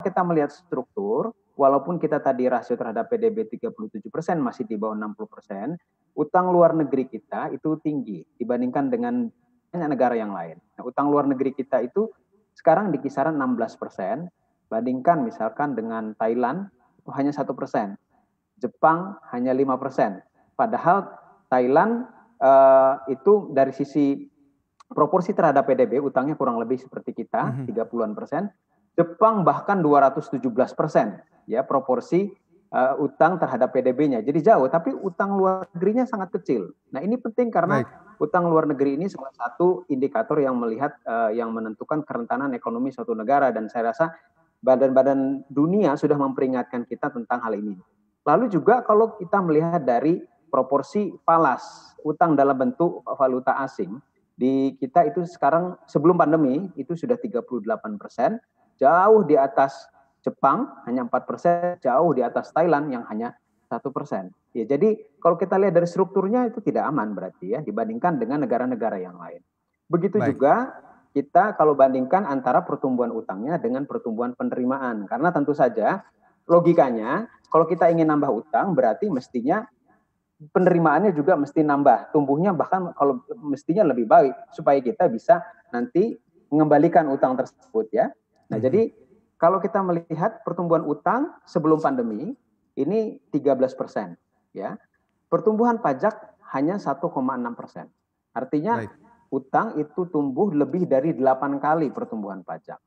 kita melihat struktur, walaupun kita tadi rasio terhadap PDB 37% masih di bawah 60%, utang luar negeri kita itu tinggi dibandingkan dengan banyak negara yang lain. Nah, utang luar negeri kita itu sekarang di kisaran 16%, bandingkan misalkan dengan Thailand itu hanya 1%, Jepang hanya 5%. Padahal Thailand itu dari sisi proporsi terhadap PDB utangnya kurang lebih seperti kita, 30-an%. Jepang bahkan 217% ya proporsi utang terhadap PDB-nya. Jadi jauh, tapi utang luar negerinya sangat kecil. Nah, ini penting karena utang luar negeri ini salah satu indikator yang melihat yang menentukan kerentanan ekonomi suatu negara, dan saya rasa badan-badan dunia sudah memperingatkan kita tentang hal ini. Lalu juga kalau kita melihat dari proporsi falas, utang dalam bentuk valuta asing, di kita itu sekarang sebelum pandemi itu sudah 38%, jauh di atas Jepang hanya 4%, jauh di atas Thailand yang hanya 1%. Ya, jadi kalau kita lihat dari strukturnya itu tidak aman berarti ya dibandingkan dengan negara-negara yang lain. Begitu juga kita kalau bandingkan antara pertumbuhan utangnya dengan pertumbuhan penerimaan, karena tentu saja logikanya kalau kita ingin nambah utang berarti mestinya penerimaannya juga mesti nambah, tumbuhnya bahkan kalau mestinya lebih baik supaya kita bisa nanti mengembalikan utang tersebut ya. Nah, jadi kalau kita melihat pertumbuhan utang sebelum pandemi ini 13% ya. Pertumbuhan pajak hanya 1,6%. Artinya utang itu tumbuh lebih dari 8 kali pertumbuhan pajak.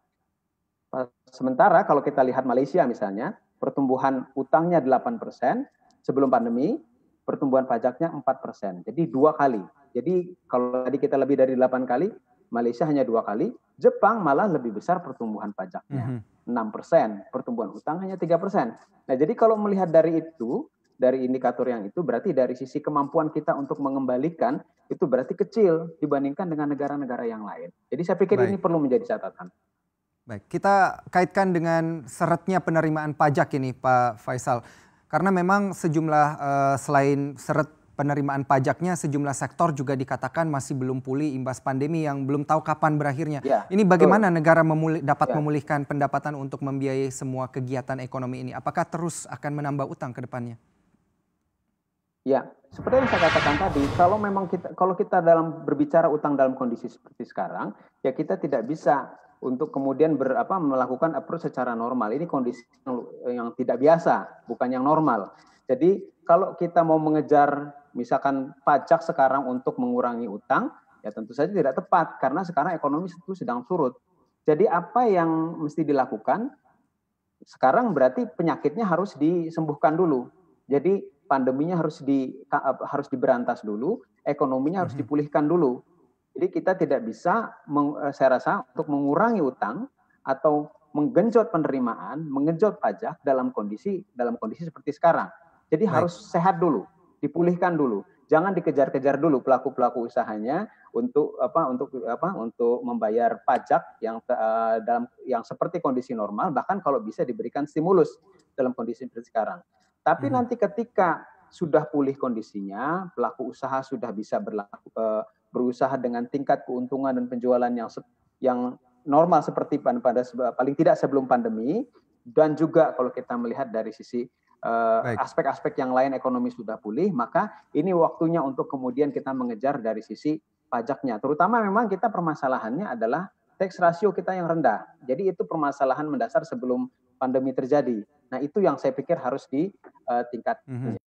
Sementara kalau kita lihat Malaysia misalnya, pertumbuhan utangnya 8% sebelum pandemi, pertumbuhan pajaknya 4%. Jadi 2 kali. Jadi kalau tadi kita lebih dari 8 kali, Malaysia hanya 2 kali, Jepang malah lebih besar pertumbuhan pajaknya, 6%, pertumbuhan utang hanya 3%. Nah, jadi kalau melihat dari itu, dari indikator yang itu, berarti dari sisi kemampuan kita untuk mengembalikan, itu berarti kecil dibandingkan dengan negara-negara yang lain. Jadi saya pikir ini perlu menjadi catatan. Baik, kita kaitkan dengan seretnya penerimaan pajak ini Pak Faisal. Karena memang sejumlah selain seret penerimaan pajaknya, sejumlah sektor juga dikatakan masih belum pulih imbas pandemi yang belum tahu kapan berakhirnya. Ya, ini bagaimana negara dapat memulihkan pendapatan untuk membiayai semua kegiatan ekonomi ini? Apakah terus akan menambah utang ke depannya? Ya, seperti yang saya katakan tadi, kalau kita dalam berbicara utang dalam kondisi seperti sekarang, ya kita tidak bisa untuk kemudian melakukan approach secara normal. Ini kondisi yang tidak biasa, bukan yang normal. Jadi kalau kita mau mengejar misalkan pajak sekarang untuk mengurangi utang, ya tentu saja tidak tepat karena sekarang ekonomi itu sedang surut. Jadi apa yang mesti dilakukan? Sekarang berarti penyakitnya harus disembuhkan dulu. Jadi pandeminya harus diberantas dulu, ekonominya harus dipulihkan dulu. Jadi kita tidak bisa, saya rasa, untuk mengurangi utang atau menggenjot penerimaan, mengenjot pajak dalam kondisi seperti sekarang. Jadi harus sehat dulu, dipulihkan dulu. Jangan dikejar-kejar dulu pelaku-pelaku usahanya untuk membayar pajak yang seperti kondisi normal, bahkan kalau bisa diberikan stimulus dalam kondisi seperti sekarang. Tapi nanti ketika sudah pulih kondisinya, pelaku usaha sudah bisa berusaha dengan tingkat keuntungan dan penjualan yang normal seperti paling tidak sebelum pandemi, dan juga kalau kita melihat dari sisi aspek-aspek yang lain ekonomi sudah pulih, maka ini waktunya untuk kemudian kita mengejar dari sisi pajaknya. Terutama memang kita permasalahannya adalah tax ratio kita yang rendah. Jadi itu permasalahan mendasar sebelum pandemi terjadi. Nah, itu yang saya pikir harus ditingkatkan.